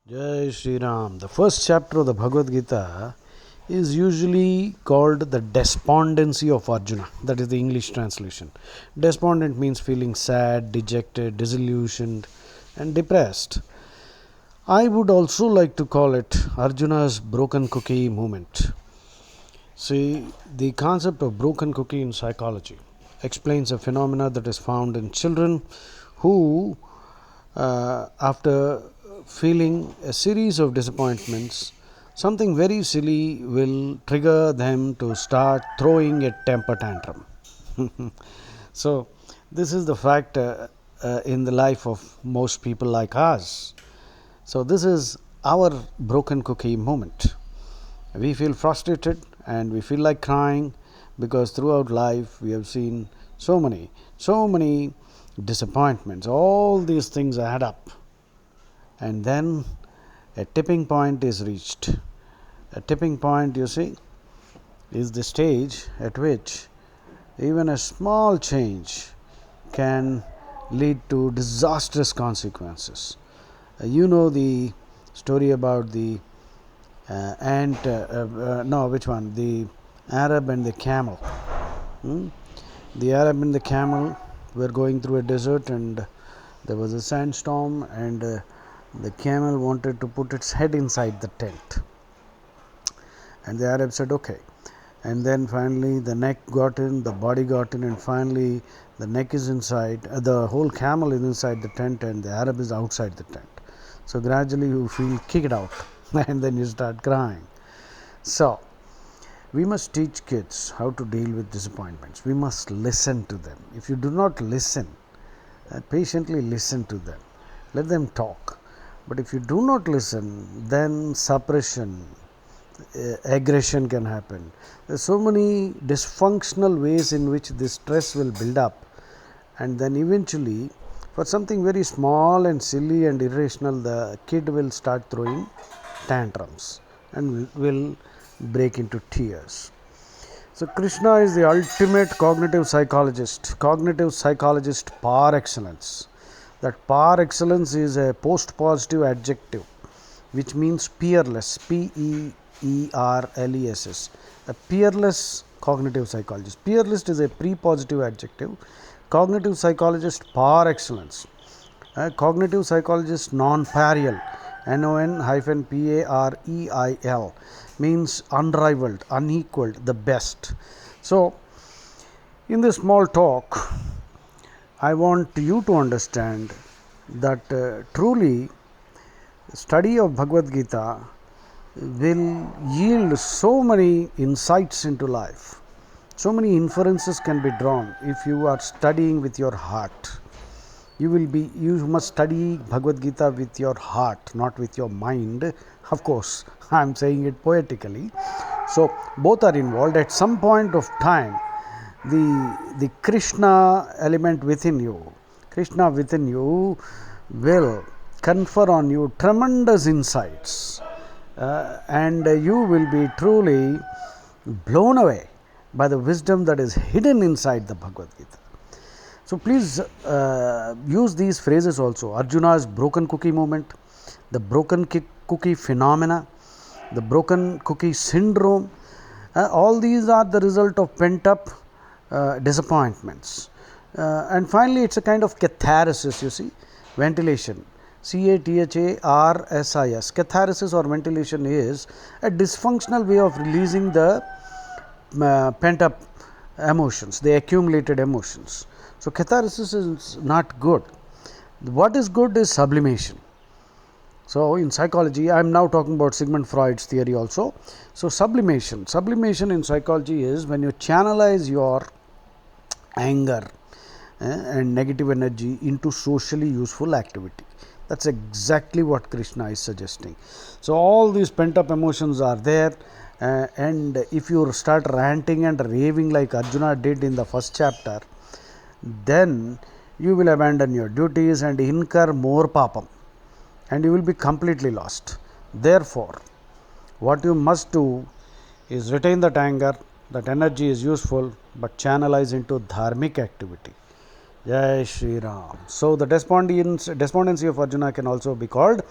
Jai Shri Ram. The first chapter of the Bhagavad Gita is usually called the despondency of Arjuna. That is the English translation. Despondent means feeling sad, dejected, disillusioned, and depressed. I would also like to call it Arjuna's broken cookie moment. See, the concept of broken cookie in psychology explains a phenomena that is found in children who, after feeling a series of disappointments, something very silly will trigger them to start throwing a temper tantrum. So, this is the fact in the life of most people like us. So, this is our broken cookie moment. We feel frustrated and we feel like crying because throughout life we have seen so many disappointments. All these things add up, and then a tipping point is reached. A tipping point, you see, is the stage at which even a small change can lead to disastrous consequences. You know the story about the ant, no, which one? The Arab and the camel. The Arab and the camel were going through a desert, and there was a sandstorm, and the camel wanted to put its head inside the tent. And the Arab said, okay. And then finally the neck got in, the body got in, and finally the neck is inside, the whole camel is inside the tent, and the Arab is outside the tent. So gradually you feel kicked out and then you start crying. So we must teach kids how to deal with disappointments. We must listen to them. If you do not listen, patiently listen to them. Let them talk. But if you do not listen, then suppression, aggression can happen. There are so many dysfunctional ways in which this stress will build up, and then eventually for something very small and silly and irrational, the kid will start throwing tantrums and will break into tears. So Krishna is the ultimate cognitive psychologist par excellence. That par excellence is a post positive adjective which means peerless, P-E-E-R-L-E-S-S, a peerless cognitive psychologist. Peerless is a pre-positive adjective. Cognitive psychologist par excellence. Cognitive psychologist non-pareil, non-pareil, means unrivaled, unequaled, the best. So, in this small talk, I want you to understand that truly study of Bhagavad Gita will yield so many insights into life. So many inferences can be drawn if you are studying with your heart. You must study Bhagavad Gita with your heart, not with your mind. Of course, I am saying it poetically. So both are involved. At some point of time, the Krishna element within you, will confer on you tremendous insights, and you will be truly blown away by the wisdom that is hidden inside the Bhagavad Gita. So please use these phrases also. Arjuna's broken cookie moment, the broken cookie phenomena, the broken cookie syndrome. All these are the result of pent up disappointments. And finally, it's a kind of catharsis, you see, ventilation. CATHARSIS. Catharsis or ventilation is a dysfunctional way of releasing the pent up emotions, the accumulated emotions. So catharsis is not good. What is good is sublimation. So in psychology, I am now talking about Sigmund Freud's theory also. So sublimation in psychology is when you channelize your anger and negative energy into socially useful activity. That's exactly what Krishna is suggesting. So all these pent up emotions are there, and if you start ranting and raving like Arjuna did in the first chapter, then you will abandon your duties and incur more papam, and you will be completely lost. Therefore, what you must do is retain that anger. That energy is useful, but channelize into dharmic activity. Jai Shri Ram. So the despondency of Arjuna can also be called